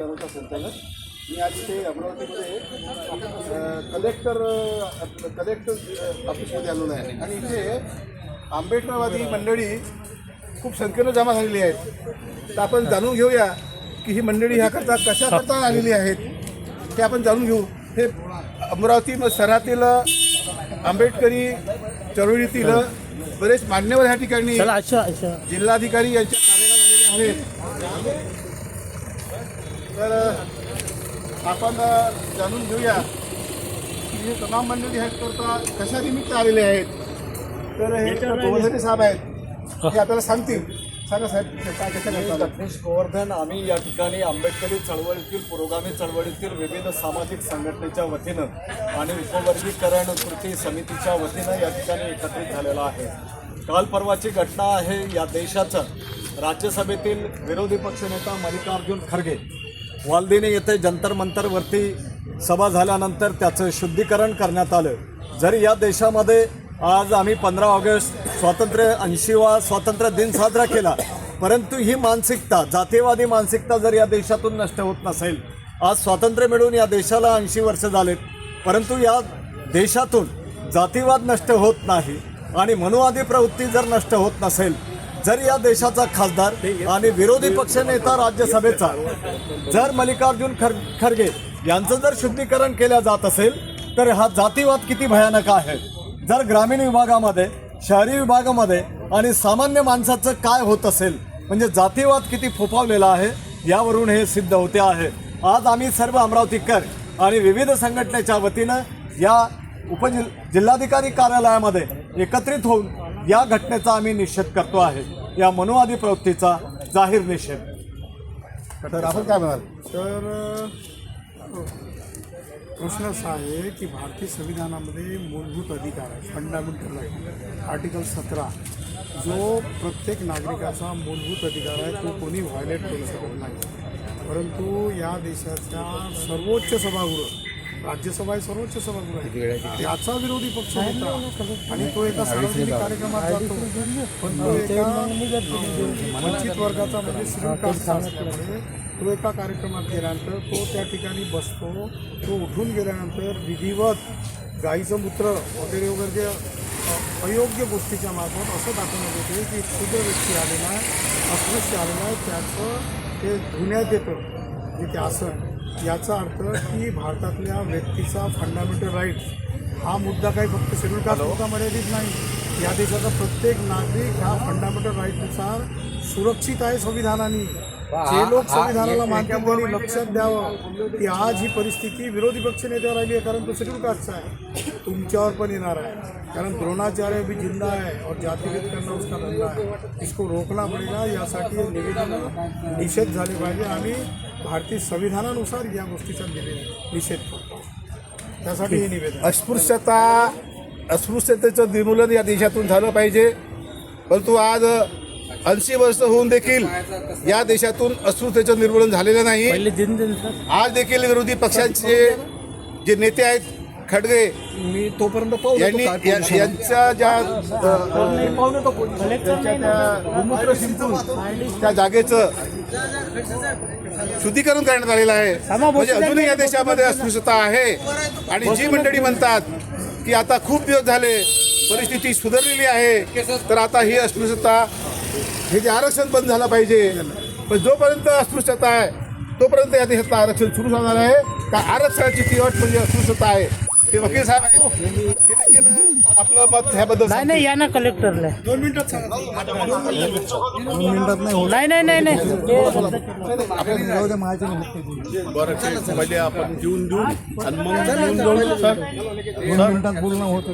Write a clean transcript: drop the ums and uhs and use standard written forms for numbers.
संचालक मी आज इथे अमरावतीमध्ये कलेक्टर ऑफिसमध्ये आलेलो आहे आणि इथे आंबेडकरवादी मंडळी खूप संख्येनं जमा झालेली आहेत. तर आपण जाणून घेऊया की ही मंडळी ह्याकरता कशाकरता आलेली आहेत ते आपण जाणून घेऊ. हे अमरावती शहरातील आंबेडकरी चळवळीतील बरेच मान्यवर ह्या ठिकाणी जिल्हाधिकारी यांच्या कार्यालयात आलेले आहेत. तर आपण जाणून घेऊया की हे तमाम मंडळी आहेत करता कशा निमित्त आलेले आहेत. तर हे गोवर्धने साहेब आहेत, हे आपल्याला सांगतील. सांगा साहेब, काय कशा करता? रत्नेश गोवर्धन. आम्ही या ठिकाणी आंबेडकरी चळवळीतील पुरोगामी चळवळीतील विविध सामाजिक संघटनेच्या वतीनं आणि उपवर्गीकरण कृती समितीच्या वतीनं या ठिकाणी एकत्रित झालेला आहे. काल परवाची घटना आहे. या देशाचं राज्यसभेतील विरोधी पक्षनेता मल्लिकार्जुन खरगे वालदिनी येथे जंतर मंतरवरती सभा झाल्यानंतर त्याचं शुद्धीकरण करण्यात आलं. जरी या देशामध्ये आज आम्ही 15 ऑगस्ट 80वा स्वातंत्र्य दिन साजरा केला, परंतु ही मानसिकता, जातीवादी मानसिकता जर या देशातून नष्ट होत नसेल, आज स्वातंत्र्य मिळून या देशाला 80 वर्ष झालेत, परंतु या देशातून जातीवाद नष्ट होत नाही आणि मनुवादी प्रवृत्ती जर नष्ट होत नसेल, जर या देशाचा खासदार आणि विरोधी पक्षनेता राज्यसभेचा जर मल्लिकार्जुन खरगे यांचं जर शुद्धीकरण केलं जात असेल, तर हा जातीवाद किती भयानक आहे. जर ग्रामीण विभागामध्ये, शहरी विभागामध्ये आणि सामान्य माणसाचं काय होत असेल, म्हणजे जातीवाद किती फोफावलेला आहे यावरून हे सिद्ध होते आहे. आज आम्ही सर्व अमरावतीकर आणि विविध संघटनेच्या वतीनं या जिल्हाधिकारी कार्यालयामध्ये एकत्रित होऊन या घटनेचा आम्ही निषेध करतो आहे, या मनुवादी प्रवृत्तीचा जाहीर निषेध. तर आपण काय म्हणाल? तर प्रश्न असा आहे की भारतीय संविधानामध्ये मूलभूत अधिकार आहे, फंडामेंटल राईट, आर्टिकल 17, जो प्रत्येक नागरिकाचा मूलभूत अधिकार आहे, तो कोणी व्हायलेट करू शकत नाही. परंतु या देशाच्या सर्वोच्च सभागृह, राज्यसभा हे सर्वोच्च सभागृह आहे, याचा विरोधी पक्ष होता आणि तो एका सार्वजनिक कार्यक्रमात जातो, पण तो एका वंचित वर्गाचा म्हणजे शेड्यूल कास्ट असल्यामुळे तो एका कार्यक्रमात गेल्यानंतर तो त्या ठिकाणी बसतो. तो उठून गेल्यानंतर विधिवत गाईचं मूत्र वगैरे वगैरे अयोग्य गोष्टीच्या मार्फत असं दाखवण्यात येते की क्षुद्र व्यक्ती आलेला आहे, अस्पृश्य आलेला आहे, त्याचं ते धुण्यात येतं म्हणजे ते आसन. याचा अर्थ की भारतातल्या व्यक्तीचा फंडामेंटल राईट हा मुद्दा काही फक्त शेड्यूल कास्ट होता मर्यादित नाही. या देशाचा प्रत्येक नागरिक हा फंडामेंटल राईटनुसार सुरक्षित आहे संविधानाने. जे लोक संविधानाला मानतात त्यांनी लक्षात द्यावं की आज ही परिस्थिती विरोधी पक्ष नेत्यावर आली आहे, कारण तो शेड्यूल कास्टचा आहे. तुमच्यावर पण येणार आहे, कारण द्रोणाचार्य भी जिंदा है और जातिभेद करना उसका धंधा है, इसको रोकना पडेगा. यासाठी निवेदन निषेध झाले पाहिजे. आम्ही भारतीय संविधानानुसार या गोष्टीचा निषेध करतो, त्यासाठी हे निवेदन. अस्पृश्यतेचं निर्मूलन या देशातून झालं पाहिजे, परंतु आज 80 वर्ष होऊन देखील या देशातून अस्पृश्यतेचं निर्मूलन झालेलं नाही. आज देखील विरोधी पक्षांचे जे नेते आहेत, खडगे, मी तोपर्यंत यांच्या ज्या गोमूत्र शिंपून त्या जागेचं शुद्धीकरण करण्यात आलेलं आहे. म्हणजे अजूनही या देशामध्ये अस्पृश्यता आहे. आणि जी मंडळी म्हणतात की आता खूप दिवस झाले परिस्थिती सुधारलेली आहे, तर आता ही अस्पृश्यता, हे जे आरक्षण बंद झालं पाहिजे. पण जोपर्यंत अस्पृश्यता आहे तोपर्यंत या देशाचं आरक्षण सुरू होणार आहे. का आरक्षणाची ती अट म्हणजे अस्पृश्यता आहे. ते वकील साहेब आहेत, आपलं मत ह्याबद्दल. नाही या ना कलेक्टरला 2 मिनिटात सांगा. 2 मिनिटात नाही. नाही बरं, पहिले आपण जेवून देऊ आणि मग 2 मिनिटात बोलणं होतं.